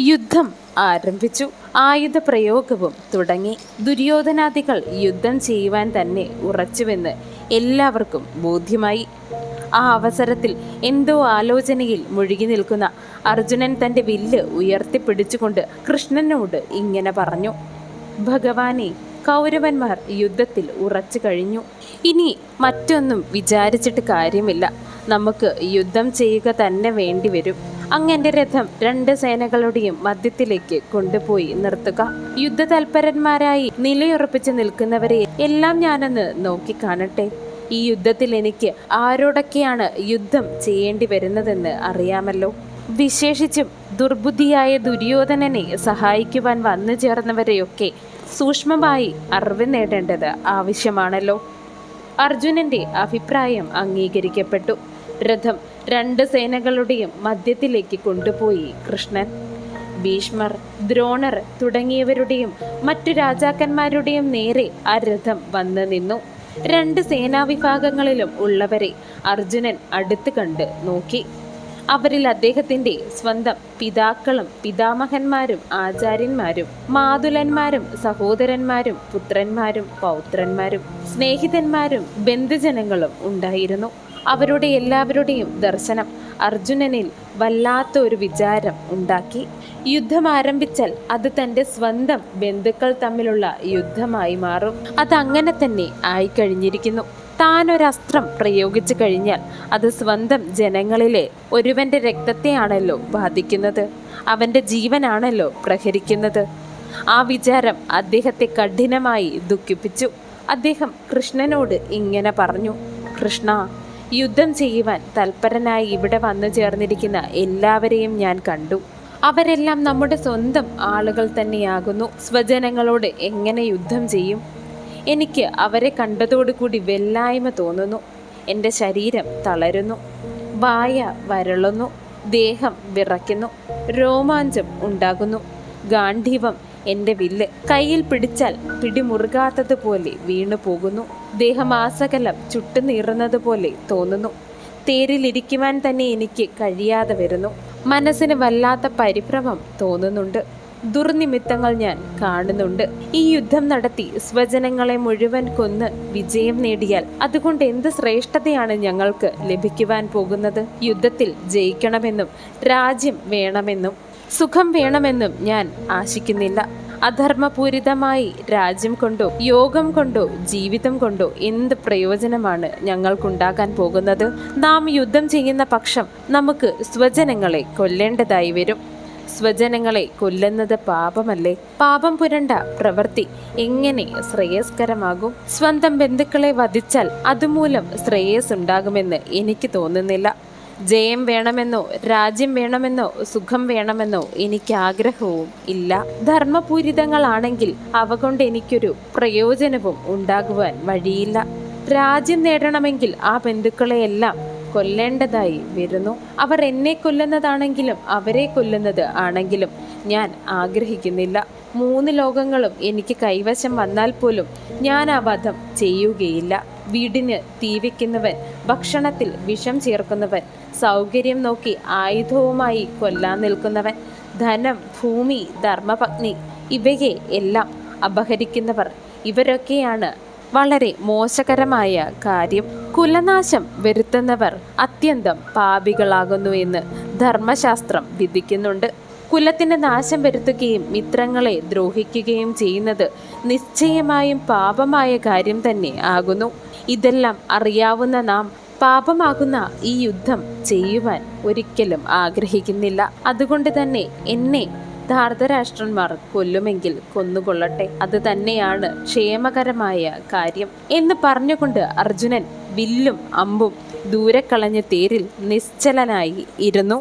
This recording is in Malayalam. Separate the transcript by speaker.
Speaker 1: യുദ്ധം ആരംഭിച്ചു. ആയുധ പ്രയോഗവും തുടങ്ങി. ദുര്യോധനാദികൾ യുദ്ധം ചെയ്യുവാൻ തന്നെ ഉറച്ചുവെന്ന് എല്ലാവർക്കും ബോധ്യമായി. ആ അവസരത്തിൽ എന്തോ ആലോചനയിൽ മുഴുകി നിൽക്കുന്ന അർജുനൻ തൻ്റെ വില്ല് ഉയർത്തിപ്പിടിച്ചുകൊണ്ട് കൃഷ്ണനോട് ഇങ്ങനെ പറഞ്ഞു: ഭഗവാനെ, കൗരവന്മാർ യുദ്ധത്തിൽ ഉറച്ചു കഴിഞ്ഞു. ഇനി മറ്റൊന്നും വിചാരിച്ചിട്ട് കാര്യമില്ല. നമുക്ക് യുദ്ധം ചെയ്യുക തന്നെ വേണ്ടിവരും. അങ്ങന്റെ രഥം 2 സേനകളുടെയും മധ്യത്തിലേക്ക് കൊണ്ടുപോയി നിർത്തുക. യുദ്ധതൽപരന്മാരായി നിലയുറപ്പിച്ച് നിൽക്കുന്നവരെ എല്ലാം ഞാനൊന്ന് നോക്കിക്കാണട്ടെ. ഈ യുദ്ധത്തിൽ എനിക്ക് ആരോടൊക്കെയാണ് യുദ്ധം ചെയ്യേണ്ടി വരുന്നതെന്ന് അറിയാമല്ലോ. വിശേഷിച്ചും ദുർബുദ്ധിയായ ദുര്യോധനനെ സഹായിക്കുവാൻ വന്നു ചേർന്നവരെയൊക്കെ സൂക്ഷ്മമായി അറിവ് നേടേണ്ടത് ആവശ്യമാണല്ലോ. അർജുനന്റെ അഭിപ്രായം അംഗീകരിക്കപ്പെട്ടു. രഥം 2 സേനകളുടെയും മധ്യത്തിലേക്ക് കൊണ്ടുപോയി കൃഷ്ണൻ. ഭീഷ്മർ, ദ്രോണർ തുടങ്ങിയവരുടെയും മറ്റു രാജാക്കന്മാരുടെയും നേരെ ആ രഥം വന്നു നിന്നു. 2 സേനാവിഭാഗങ്ങളിലും ഉള്ളവരെ അർജുനൻ അടുത്ത് കണ്ട് നോക്കി. അവരിൽ അദ്ദേഹത്തിൻ്റെ സ്വന്തം പിതാക്കളും പിതാമഹന്മാരും ആചാര്യന്മാരും മാതുലന്മാരും സഹോദരന്മാരും പുത്രന്മാരും പൗത്രന്മാരും സ്നേഹിതന്മാരും ബന്ധുജനങ്ങളും ഉണ്ടായിരുന്നു. അവരുടെ എല്ലാവരുടെയും ദർശനം അർജുനനിൽ വല്ലാത്ത ഒരു വിചാരം ഉണ്ടാക്കി. യുദ്ധം ആരംഭിച്ചാൽ അത് തൻ്റെ സ്വന്തം ബന്ധുക്കൾ തമ്മിലുള്ള യുദ്ധമായി മാറും. അതങ്ങനെ തന്നെ ആയിക്കഴിഞ്ഞിരിക്കുന്നു. താനൊരസ്ത്രം പ്രയോഗിച്ചു കഴിഞ്ഞാൽ അത് സ്വന്തം ജനങ്ങളിലെ ഒരുവന്റെ രക്തത്തെയാണല്ലോ ബാധിക്കുന്നത്, അവൻ്റെ ജീവനാണല്ലോ പ്രഹരിക്കുന്നത്. ആ വിചാരം അദ്ദേഹത്തെ കഠിനമായി ദുഃഖിപ്പിച്ചു. അദ്ദേഹം കൃഷ്ണനോട് ഇങ്ങനെ പറഞ്ഞു: കൃഷ്ണ, യുദ്ധം ചെയ്യുവാൻ തൽപരനായി ഇവിടെ വന്നു ചേർന്നിരിക്കുന്ന എല്ലാവരെയും ഞാൻ കണ്ടു. അവരെല്ലാം നമ്മുടെ സ്വന്തം ആളുകൾ തന്നെയാകുന്നു. സ്വജനങ്ങളോട് എങ്ങനെ യുദ്ധം ചെയ്യും? എനിക്ക് അവരെ കണ്ടതോടുകൂടി വെല്ലായ്മ തോന്നുന്നു. എൻ്റെ ശരീരം തളരുന്നു, വായ വരളുന്നു, ദേഹം വിറയ്ക്കുന്നു, രോമാഞ്ചം ഉണ്ടാകുന്നു. ഗാന്ധീവം എൻ്റെ വില്ല് കയ്യിൽ പിടിച്ചാൽ പിടിമുറുകാത്തതുപോലെ വീണു പോകുന്നു. ദേഹമാസകലം ചുട്ടുനീറുന്നതുപോലെ തോന്നുന്നു. തേരിലിരിക്കുവാൻ തന്നെ എനിക്ക് കഴിയാതെ വരുന്നു. മനസ്സിന് വല്ലാത്ത പരിഭ്രമം തോന്നുന്നുണ്ട്. ദുർനിമിത്തങ്ങൾ ഞാൻ കാണുന്നുണ്ട്. ഈ യുദ്ധം നടത്തി സ്വജനങ്ങളെ മുഴുവൻ കൊന്ന് വിജയം നേടിയാൽ അതുകൊണ്ട് എന്ത് ശ്രേഷ്ഠതയാണ് ഞങ്ങൾക്ക് ലഭിക്കുവാൻ പോകുന്നത്? യുദ്ധത്തിൽ ജയിക്കണമെന്നും രാജ്യം വേണമെന്നും സുഖം വേണമെന്നും ഞാൻ ആശിക്കുന്നില്ല. അധർമ്മപൂരിതമായി രാജ്യം കൊണ്ടോ യോഗം കൊണ്ടോ ജീവിതം കൊണ്ടോ എന്ത് പ്രയോജനമാണ് ഞങ്ങൾക്കുണ്ടാകാൻ പോകുന്നത്? നാം യുദ്ധം ചെയ്യുന്ന പക്ഷം നമുക്ക് സ്വജനങ്ങളെ കൊല്ലേണ്ടതായി വരും. സ്വജനങ്ങളെ കൊല്ലുന്നത് പാപമല്ലേ? പാപം പുരണ്ട പ്രവൃത്തി എങ്ങനെ ശ്രേയസ്കരമാകും? സ്വന്തം ബന്ധുക്കളെ വധിച്ചാൽ അതുമൂലം ശ്രേയസ് ഉണ്ടാകുമെന്ന് എനിക്ക് തോന്നുന്നില്ല. ജയം വേണമെന്നോ രാജ്യം വേണമെന്നോ സുഖം വേണമെന്നോ എനിക്ക് ആഗ്രഹവും ഇല്ല. ധർമ്മപൂരിതങ്ങളാണെങ്കിൽ അവ കൊണ്ട് എനിക്കൊരു പ്രയോജനവും ഉണ്ടാകുവാൻ വഴിയില്ല. രാജ്യം നേടണമെങ്കിൽ ആ ബന്ധുക്കളെയെല്ലാം കൊല്ലേണ്ടതായി വരുന്നു. അവർ എന്നെ കൊല്ലുന്നതാണെങ്കിലും അവരെ കൊല്ലുന്നത് ആണെങ്കിലും ഞാൻ ആഗ്രഹിക്കുന്നില്ല. 3 ലോകങ്ങളും എനിക്ക് കൈവശം വന്നാൽ പോലും ഞാൻ ആ വധം ചെയ്യുകയില്ല. വീടിന് തീ വയ്ക്കുന്നവൻ, ഭക്ഷണത്തിൽ വിഷം ചേർക്കുന്നവൻ, സൗകര്യം നോക്കി ആയുധവുമായി കൊല്ലാൻ നിൽക്കുന്നവൻ, ധനം, ഭൂമി, ധർമ്മപത്നി ഇവയെ എല്ലാം അപഹരിക്കുന്നവർ, ഇവരൊക്കെയാണ് വളരെ മോശകരമായ കാര്യം. കുലനാശം വരുത്തുന്നവർ അത്യന്തം പാപികളാകുന്നു എന്ന് ധർമ്മശാസ്ത്രം വിധിക്കുന്നുണ്ട്. കുലത്തിന് നാശം വരുത്തുകയും മിത്രങ്ങളെ ദ്രോഹിക്കുകയും ചെയ്യുന്നത് നിശ്ചയമായും പാപമായ കാര്യം തന്നെ ആകുന്നു. ഇതെല്ലാം അറിയാവുന്ന നാം പാപമാകുന്ന ഈ യുദ്ധം ചെയ്യുവാൻ ഒരിക്കലും ആഗ്രഹിക്കുന്നില്ല. അതുകൊണ്ട് തന്നെ എന്നെ ധാർതരാഷ്ട്രന്മാർ കൊല്ലുമെങ്കിൽ കൊന്നുകൊള്ളട്ടെ, അത് തന്നെയാണ് ക്ഷേമകരമായ കാര്യം എന്ന് പറഞ്ഞുകൊണ്ട് അർജുനൻ വില്ലും അമ്പും ദൂരെ കളഞ്ഞ തേരിൽ നിശ്ചലനായി ഇരുന്നു.